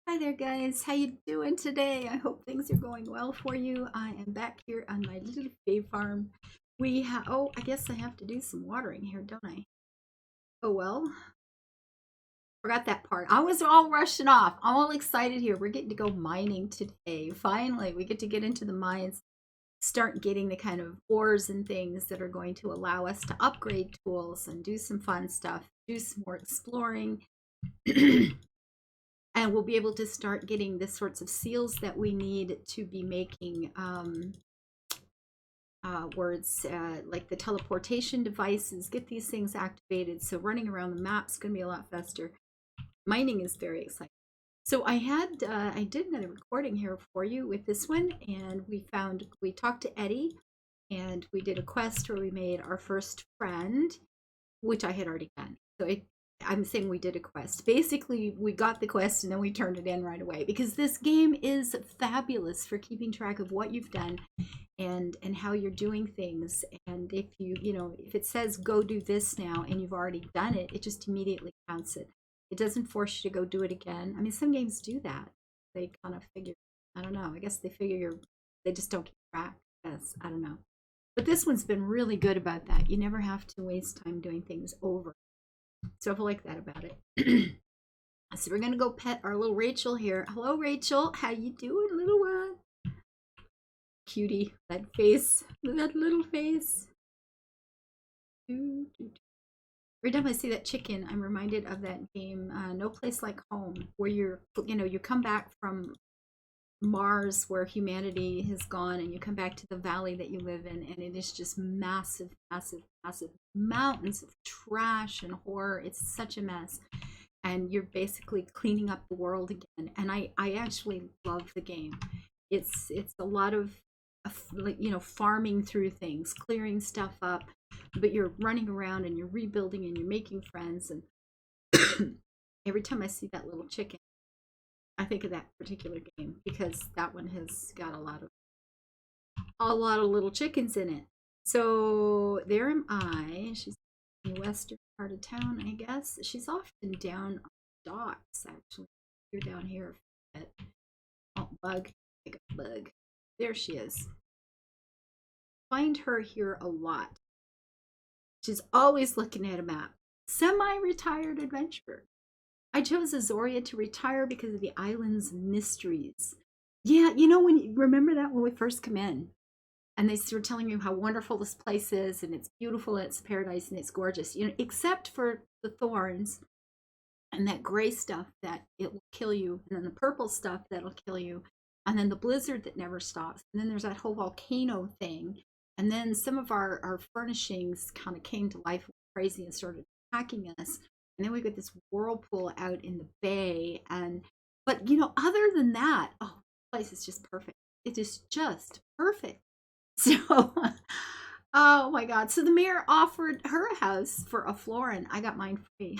Hi there guys, how you doing today? I hope things are going well for you. I am back here on my little Fae Farm. I guess I have to do some watering here, don't I? Oh well, forgot that part. I was all rushing off. I'm all excited here. We're getting to go mining today. Finally, we get to get into the mines, start getting the kind of ores and things that are going to allow us to upgrade tools and do some fun stuff, do some more exploring. And we'll be able to start getting the sorts of seals that we need to be making words like the teleportation devices, get these things activated. So running around the map's going to be a lot faster. Mining is very exciting. So I did another recording here for you with this one, and we talked to Eddie, and we did a quest where we made our first friend, which I had already done. I'm saying we did a quest. Basically, we got the quest and then we turned it in right away because this game is fabulous for keeping track of what you've done and how you're doing things. And if if it says go do this now and you've already done it, it just immediately counts it. It doesn't force you to go do it again. I mean, some games do that. They kind of figure, I don't know. I guess they just don't keep track. Yes, I don't know. But this one's been really good about that. You never have to waste time doing things over. So I like that about it. So we're gonna go pet our little Rachel here. Hello, Rachel. How you doing, little one? Cutie. That face. That little face. Every time I see that chicken, I'm reminded of that game, No Place Like Home, where you come back from Mars where humanity has gone and you come back to the valley that you live in and it is just massive, massive, massive mountains of trash and horror. It's such a mess. And you're basically cleaning up the world again. And I actually love the game. It's a lot of farming through things, clearing stuff up, but you're running around and you're rebuilding and you're making friends. And every time I see that little chicken, I think of that particular game because that one has got a lot of little chickens in it. So there am I. She's in the western part of town, I guess. She's often down on the docks, actually. You're down here. Oh, bug. I got a bug. There she is. Find her here a lot. She's always looking at a map. Semi-retired adventurer. I chose Azoria to retire because of the island's mysteries. Yeah, when you remember that when we first come in and they were telling you how wonderful this place is and it's beautiful and it's paradise and it's gorgeous, except for the thorns and that gray stuff that it will kill you, and then the purple stuff that'll kill you, and then the blizzard that never stops, and then there's that whole volcano thing, and then some of our furnishings kind of came to life crazy and started attacking us, and then we got this whirlpool out in the bay, but other than that, oh, the place is just perfect. It is just perfect. So oh my god, so the mayor offered her a house for a florin. I got mine free.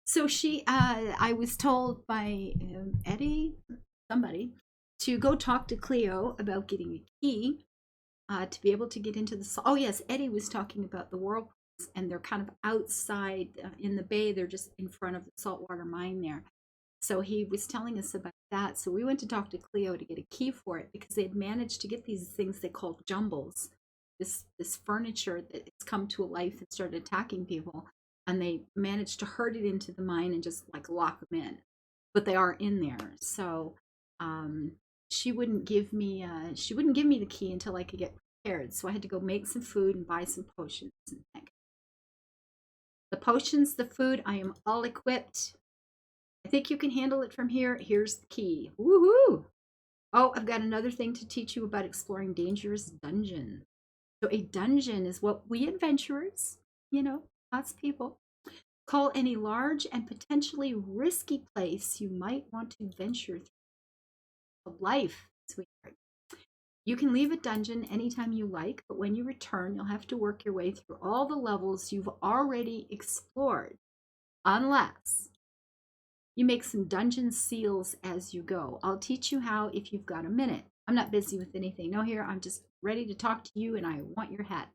So I was told by Eddie, somebody, to go talk to Cleo about getting a key to be able to get into the. Oh yes, Eddie was talking about the whirlpools, and they're kind of outside in the bay. They're just in front of the saltwater mine there. So he was telling us about that. So we went to talk to Cleo to get a key for it because they had managed to get these things they called jumbles, this furniture that's come to life and started attacking people, and they managed to herd it into the mine and just like lock them in. But they are in there. So she wouldn't give me the key until I could get prepared. So I had to go make some food and buy some potions and things. The potions, the food, I am all equipped. I think you can handle it from here. Here's the key. Woohoo! Oh, I've got another thing to teach you about exploring dangerous dungeons. So a dungeon is what we adventurers, lots of people, call any large and potentially risky place you might want to venture through. A life, sweetheart. You can leave a dungeon anytime you like, but when you return, you'll have to work your way through all the levels you've already explored. Unless you make some dungeon seals as you go. I'll teach you how if you've got a minute. I'm not busy with anything. No, here, I'm just ready to talk to you and I want your hat.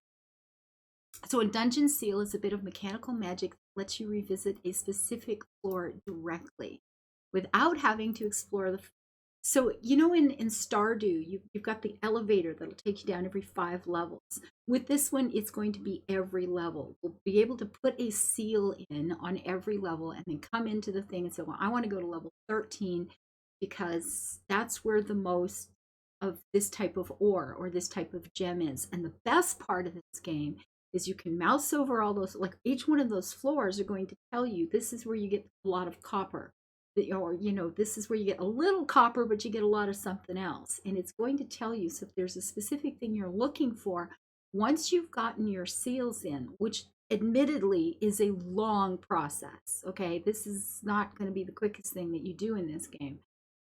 So a dungeon seal is a bit of mechanical magic that lets you revisit a specific floor directly. without having to explore the. So, you know, in Stardew, you've got the elevator that'll take you down every 5 levels. With this one, it's going to be every level. We'll be able to put a seal in on every level and then come into the thing and say, well, I want to go to level 13 because that's where the most of this type of ore or this type of gem is. And the best part of this game is you can mouse over all those, like each one of those floors are going to tell you this is where you get a lot of copper, or this is where you get a little copper but you get a lot of something else, and it's going to tell you. So if there's a specific thing you're looking for, once you've gotten your seals in, which admittedly is a long process, okay, this is not going to be the quickest thing that you do in this game,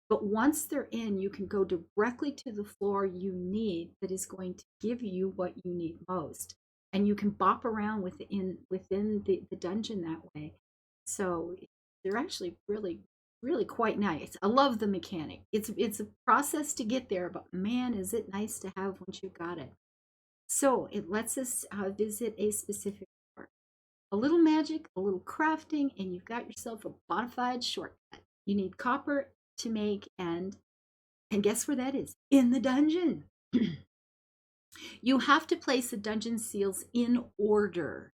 but once they're in, you can go directly to the floor you need that is going to give you what you need most, and you can bop around within the dungeon that way. So they're actually really quite nice. I love the mechanic. It's a process to get there, but man, is it nice to have once you've got it. So it lets us visit a specific part. A little magic, a little crafting, and you've got yourself a bona fide shortcut. You need copper to make, and guess where that is? In the dungeon. You have to place the dungeon seals in order.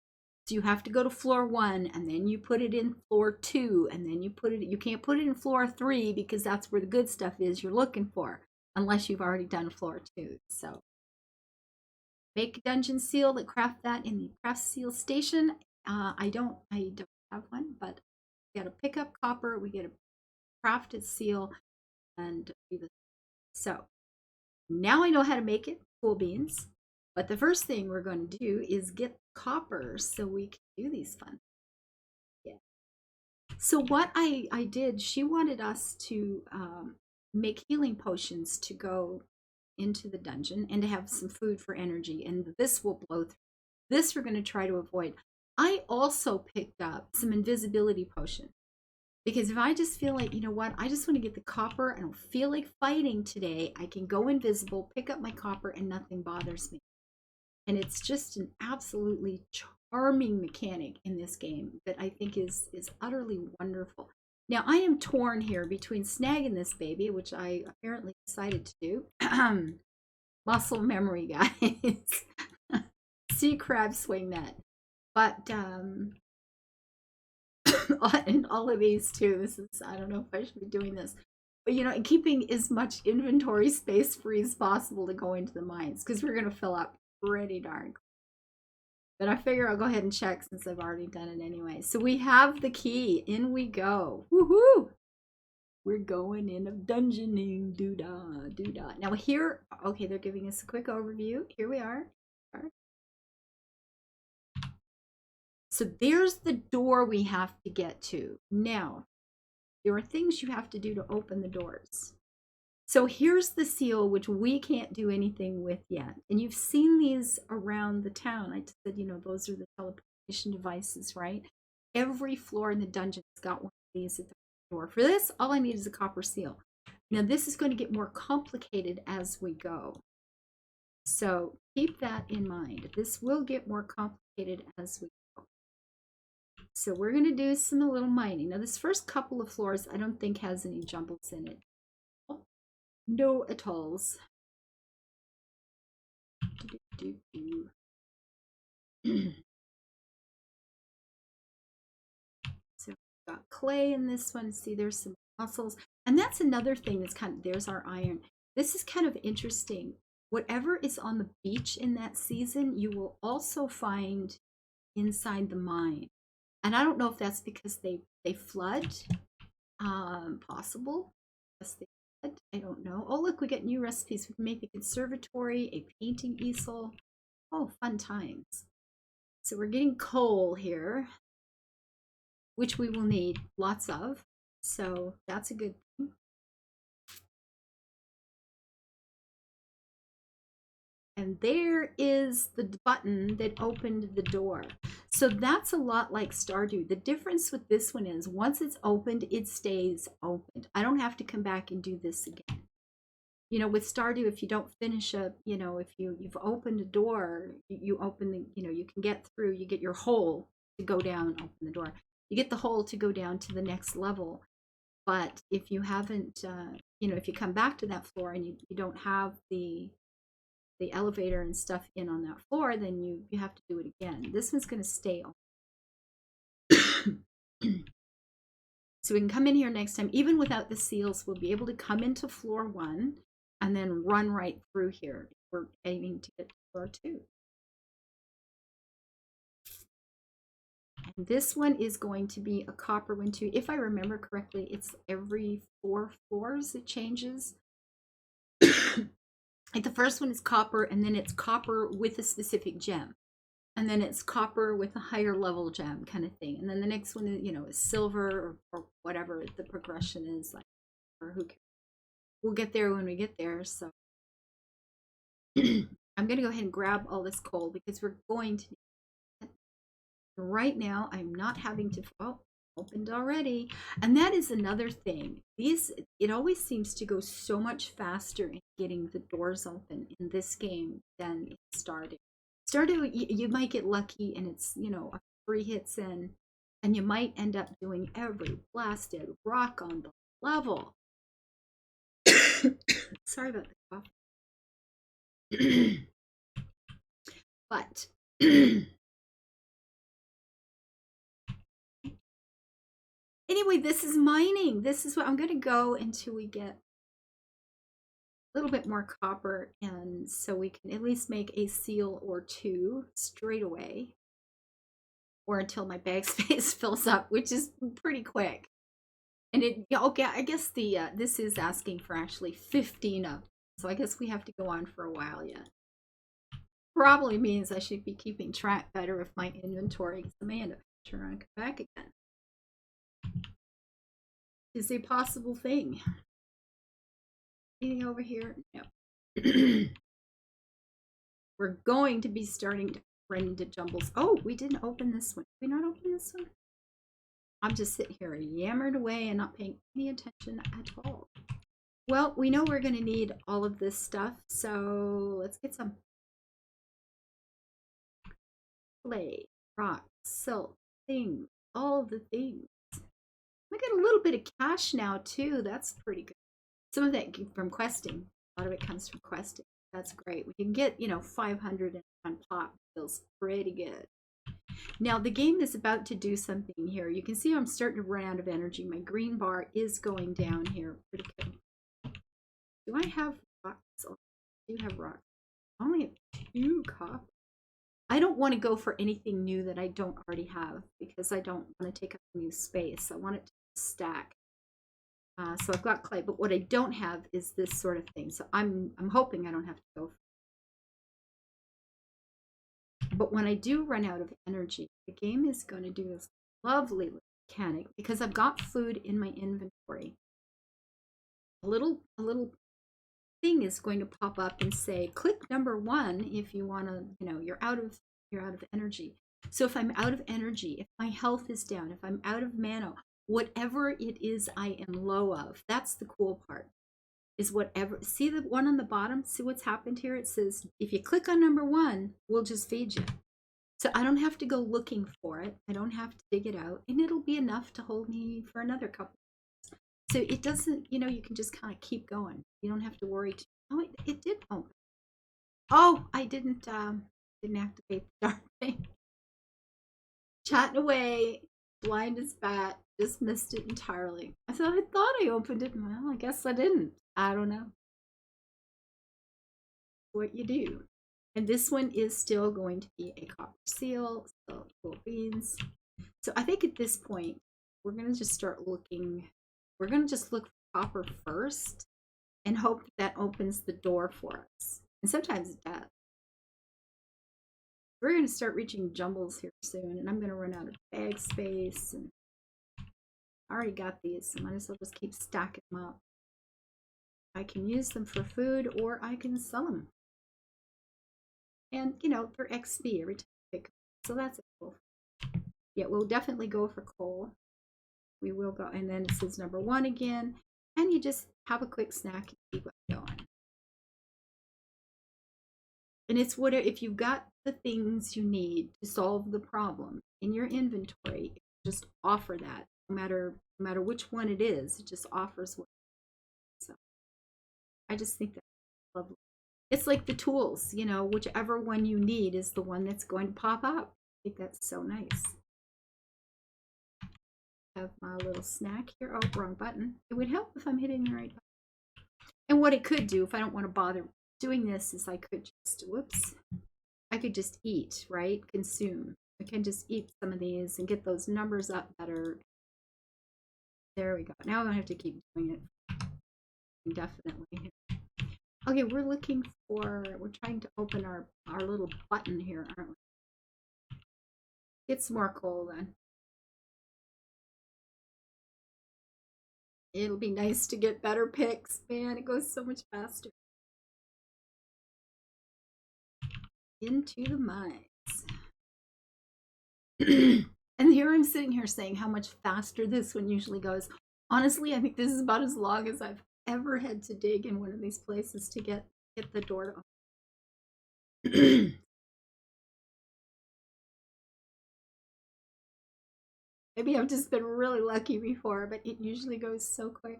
So you have to go to floor 1 and then you put it in floor 2 and then you can't put it in floor 3 because that's where the good stuff is you're looking for, unless you've already done floor 2. So make a dungeon seal, that craft that in the craft seal station. I don't have one, but we got to pick up copper, we get a crafted seal, and do this. So now I know how to make it, cool beans. But the first thing we're going to do is get copper so we can do these fun. Yeah. So what I did, she wanted us to make healing potions to go into the dungeon and to have some food for energy, and this will blow through. This we're going to try to avoid. I also picked up some invisibility potion, because if I just feel like, you know what, I just want to get the copper, I don't feel like fighting today, I can go invisible, pick up my copper, and nothing bothers me. And it's just an absolutely charming mechanic in this game that I think is utterly wonderful. Now, I am torn here between snagging this baby, which I apparently decided to do. Muscle memory, guys. Sea crab swing that. But and all of these too. This is, I don't know if I should be doing this, but you know, and keeping as much inventory space free as possible to go into the mines, because we're gonna fill up pretty darn. But I figure I'll go ahead and check since I've already done it anyway. So we have the key. In we go. Woohoo! We're going in of dungeoning. Doo-dah, doo-dah. Now here, okay, they're giving us a quick overview. Here we are. So there's the door we have to get to. Now, there are things you have to do to open the doors. So here's the seal, which we can't do anything with yet. And you've seen these around the town. I just said, you know, those are the teleportation devices, right? Every floor in the dungeon's got one of these at the door. For this, all I need is a copper seal. Now, this is going to get more complicated as we go. So keep that in mind. This will get more complicated as we go. So we're going to do some little mining. Now, this first couple of floors, I don't think has any jumbles in it. No atolls. So we've got clay in this one. See, there's some mussels. And that's another thing that's kind of, there's our iron. This is kind of interesting. Whatever is on the beach in that season, you will also find inside the mine. And I don't know if that's because they flood. Possible. Yes, they flood. I don't know. Oh, look, we get new recipes. We can make a conservatory, a painting easel. Oh, fun times. So we're getting coal here, which we will need lots of. So that's a good thing. And there is the button that opened the door. So that's a lot like Stardew. The difference with this one is once it's opened, it stays opened. I don't have to come back and do this again. You know, with Stardew, if you don't finish a, you know, if you've opened a door, you open the, you know, you can get through, you get your hole to go down, open the door. You get the hole to go down to the next level. But if you haven't, if you come back to that floor and you don't have the elevator and stuff in on that floor, then you have to do it again. This one's going to stay on. So we can come in here next time, even without the seals, we'll be able to come into floor 1 and then run right through here. We're aiming to get to floor 2. And this one is going to be a copper one too. If I remember correctly, it's every 4 floors it changes. Like the first one is copper, and then it's copper with a specific gem. And then it's copper with a higher level gem kind of thing. And then the next one is, is silver or whatever the progression is, like, or who cares. We'll get there when we get there. So I'm going to go ahead and grab all this coal because we're going to need it. Right now, I'm not having to, opened already. And that is another thing. It always seems to go so much faster in getting the doors open in this game than it started. You might get lucky and it's, 3 hits in, and you might end up doing every blasted rock on the level. Sorry about the cough. But anyway, this is mining. This is what I'm going to go until we get a little bit more copper, and so we can at least make a seal or 2 straight away, or until my bag space fills up, which is pretty quick. And I guess this is asking for actually 15 of them, so I guess we have to go on for a while yet. Probably means I should be keeping track better of my inventory, because I may end up turning around and come back again. Is a possible thing. Anything over here? No. We're going to be starting to run into jumbles. Oh, we didn't open this one. Did we not open this one? I'm just sitting here yammered away and not paying any attention at all. Well, we know we're going to need all of this stuff, so let's get some clay, rock, silk, things, all the things. We get a little bit of cash now too. That's pretty good. Some of that from questing. A lot of it comes from questing. That's great. We can get, 500 in one pop. Feels pretty good. Now the game is about to do something here. You can see I'm starting to run out of energy. My green bar is going down here pretty good. Do I have rocks? Oh, I do have rocks. I only have 2 copper. I don't want to go for anything new that I don't already have, because I don't want to take up new space. I want it to stack. So I've got clay, but what I don't have is this sort of thing. So I'm hoping I don't have to go for it. But when I do run out of energy, the game is going to do this lovely mechanic, because I've got food in my inventory. A little thing is going to pop up and say, click number 1 if you want to, you're out of energy. So if I'm out of energy, if my health is down, if I'm out of mana, whatever it is I am low of, that's the cool part, is whatever. See the one on the bottom? See what's happened here? It says, if you click on number 1, we'll just feed you. So I don't have to go looking for it. I don't have to dig it out, and it'll be enough to hold me for another couple. So it doesn't, you can just kind of keep going. You don't have to worry. Oh, it did open. Oh, I didn't activate the darn thing. Chatting away, blind as bat, just missed it entirely. I thought I opened it. Well, I guess I didn't. I don't know what you do. And this one is still going to be a copper seal, so cool beans. So I think at this point, we're going to just start looking. We're going to just look for copper first and hope that opens the door for us. And sometimes it does. We're going to start reaching jumbles here soon, and I'm going to run out of bag space. And I already got these, so might as well just keep stacking them up. I can use them for food, or I can sell them. And, for XP every time I pick them. So that's cool. Yeah, we'll definitely go for coal. We will go, and then it says number 1 again, and you just have a quick snack and keep going. And it's if you've got the things you need to solve the problem in your inventory, just offer that, no matter No matter which one it is, it just offers what. So I just think that's lovely. It's like the tools, you know, whichever one you need is the one that's going to pop up. I think that's so nice. Have my little snack here. Oh, wrong button. It would help if I'm hitting the right button. And what it could do, if I don't want to bother doing this, is I could just, whoops, I could just eat, right? Consume. I can just eat some of these and get those numbers up better. There we go. Now I don't have to keep doing it indefinitely. Okay, we're trying to open our little button here, aren't we? Get some more coal then. It'll be nice to get better picks. Man, it goes so much faster. Into the mines. And here I'm sitting here saying how much faster this one usually goes. Honestly, I think this is about as long as I've ever had to dig in one of these places to get the door to open. Maybe I've just been really lucky before, but it usually goes so quick.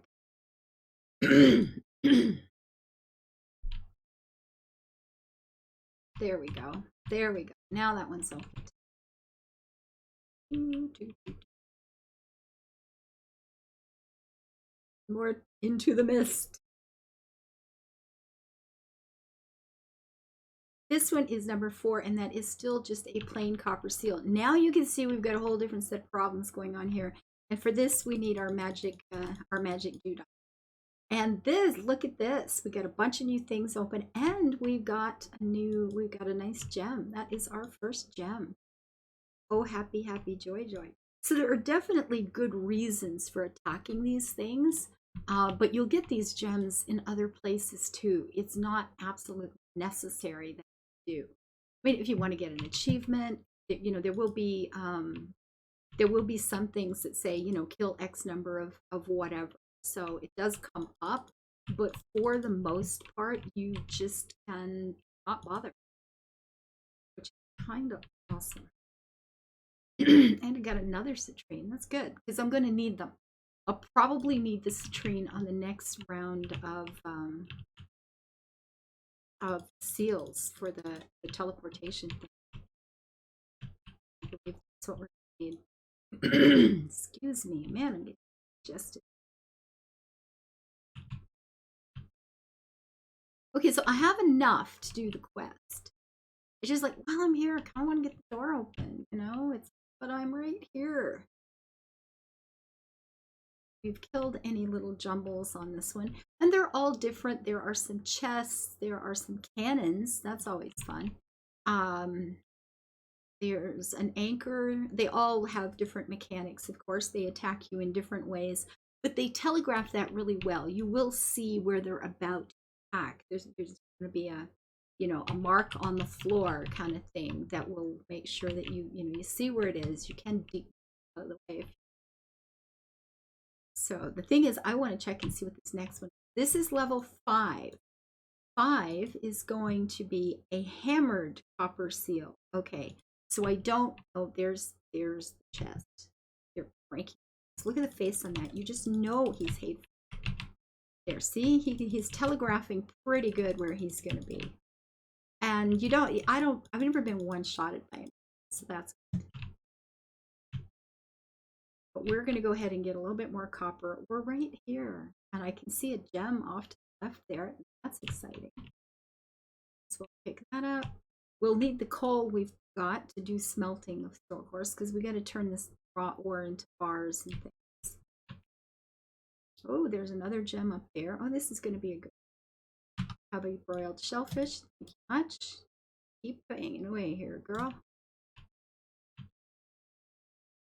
There we go. There we go. Now that one's open. More into the mist. This one is number 4, and that is still just a plain copper seal. Now you can see we've got a whole different set of problems going on here. And for this, we need our magic doodah. And this, look at this. We got a bunch of new things open, and we've got a nice gem. That is our first gem. Oh, happy, happy, joy, joy. So there are definitely good reasons for attacking these things, but you'll get these gems in other places too. It's not absolutely necessary that you do. I mean, if you want to get an achievement, you know, there will be some things that say, you know, kill X number of whatever. So it does come up, but for the most part, you just can not bother, which is kind of awesome. And I got another citrine. That's good because I'm going to need them. I'll probably need the citrine on the next round of seals for the teleportation thing. I believe that's what we're going to need. Excuse me, man, I'm getting digested. Okay, so I have enough to do the quest. It's just like, while I'm here, I kind of want to get the door open, you know? But I'm right here. We've killed any little jumbles on this one. And they're all different. There are some chests. There are some cannons. That's always fun. There's an anchor. They all have different mechanics, of course. They attack you in different ways. But they telegraph that really well. You will see where they're about to attack. There's going to be a mark on the floor kind of thing that will make sure that you see where it is. You can dig out of the way. So the thing is, I want to check and see what this next one is. This is level 5. 5 is going to be a hammered copper seal. Okay, so I don't. Oh, there's the chest. They're breaking. Look at the face on that. You just know he's hateful. There, see, he's telegraphing pretty good where he's going to be. And I've never been one-shotted by him, so that's good. But we're going to go ahead and get a little bit more copper. We're right here, and I can see a gem off to the left there. That's exciting. So we'll pick that up. We'll need the coal we've got to do smelting of steel, of course, because we got to turn this raw ore into bars and things. Oh, there's another gem up there. Oh, this is going to be a good one. Have a broiled shellfish. Thank you much. Keep banging away here, girl.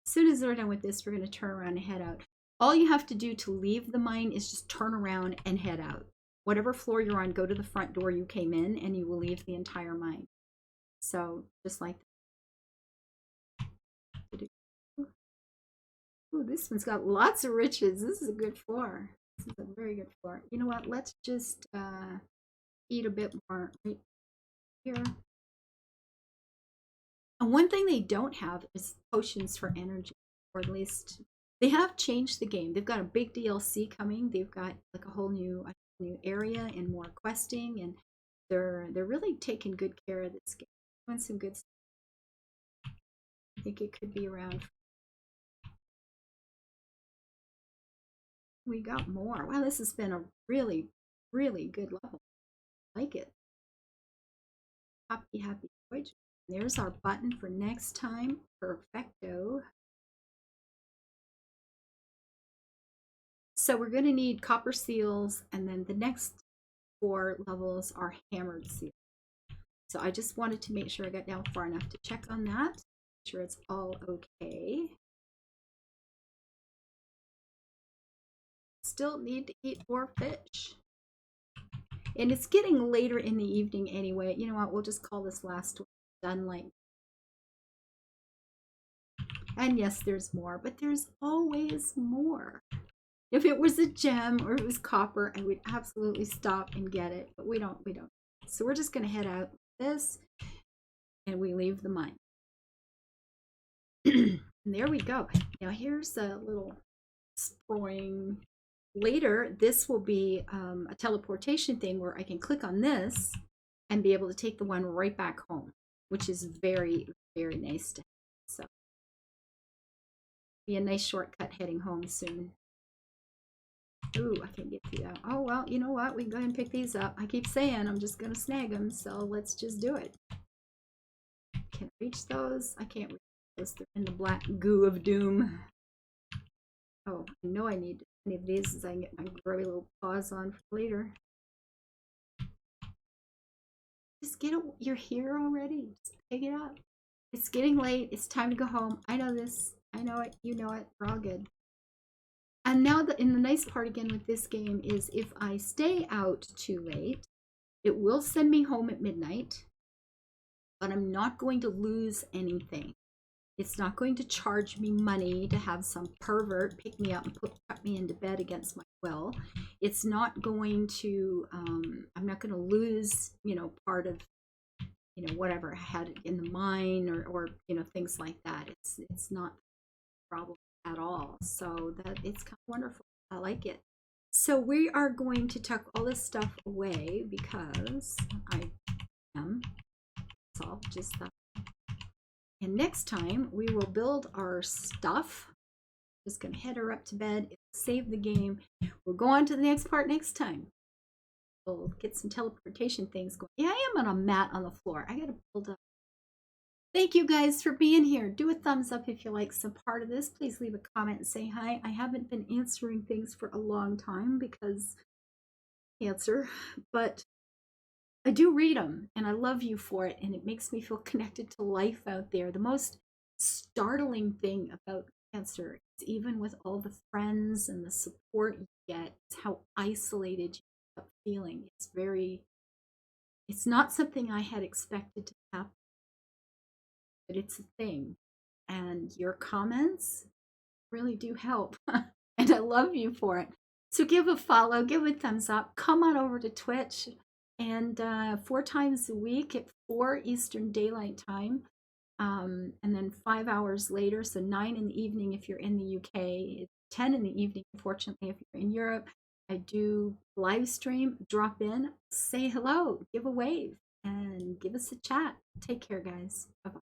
As soon as we're done with this, we're going to turn around and head out. All you have to do to leave the mine is just turn around and head out. Whatever floor you're on, go to the front door you came in, and you will leave the entire mine. So, just like that. Ooh, this one's got lots of riches. This is a good floor. This is a very good floor. You know what? Let's just eat a bit more right here. And one thing they don't have is potions for energy, or at least They have changed the game. They've got a big DLC coming. They've got like a whole new area and more questing, and they're really taking good care of this game. Doing some good stuff. I think it could be around. We got more. Wow, this has been a really, really good level. I like it. Happy, happy voyage. There's our button for next time. Perfecto. So we're going to need copper seals, and then the next 4 levels are hammered seals. So I just wanted to make sure I got down far enough to check on that. Make sure it's all okay. Still need to eat more fish. And it's getting later in the evening anyway. You know what? We'll just call this last one done. Like, and yes, there's more, but there's always more. If it was a gem or it was copper, I would absolutely stop and get it, but we don't. So we're just gonna head out with this, and we leave the mine. And there we go. Now here's a little spring. Later, this will be a teleportation thing where I can click on this and be able to take the one right back home, which is very, very nice to have. So be a nice shortcut heading home soon. Ooh, I can't get through that. Oh, well, you know what? We can go ahead and pick these up. I keep saying I'm just going to snag them, so let's just do it. Can I reach those? I can't reach those. They're in the black goo of doom. Oh, I know I need any of these as I can get my grubby little paws on for later. Just get it. You're here already. Just pick it up. It's getting late. It's time to go home. I know this. I know it. You know it. We're all good. And now the nice part again with this game is if I stay out too late, it will send me home at midnight, but I'm not going to lose anything. It's not going to charge me money to have some pervert pick me up and put me into bed against my will. It's not going to, I'm not going to lose, part of, whatever I had in the mine or things like that. It's not a problem at all. So that it's kind of wonderful. I like it. So we are going to tuck all this stuff away because I am. It's all just that. And next time we will build our stuff. Just gonna head her up to bed, save the game. We'll go on to the next part next time. We'll get some teleportation things going. Yeah, I am on a mat on the floor. I gotta build up. Thank you guys for being here. Do a thumbs up if you like some part of this. Please leave a comment and say hi. I haven't been answering things for a long time because cancer, but I do read them and I love you for it, and it makes me feel connected to life out there. The most startling thing about cancer is even with all the friends and the support you get, it's how isolated you end up feeling. It's not something I had expected to happen, but it's a thing. And your comments really do help. And I love you for it. So give a follow, give a thumbs up, come on over to Twitch. And 4 times a week at 4 Eastern Daylight Time. And then 5 hours later, so 9 in the evening if you're in the UK, 10 in the evening, unfortunately, if you're in Europe. I do live stream, drop in, say hello, give a wave, and give us a chat. Take care, guys. Bye-bye.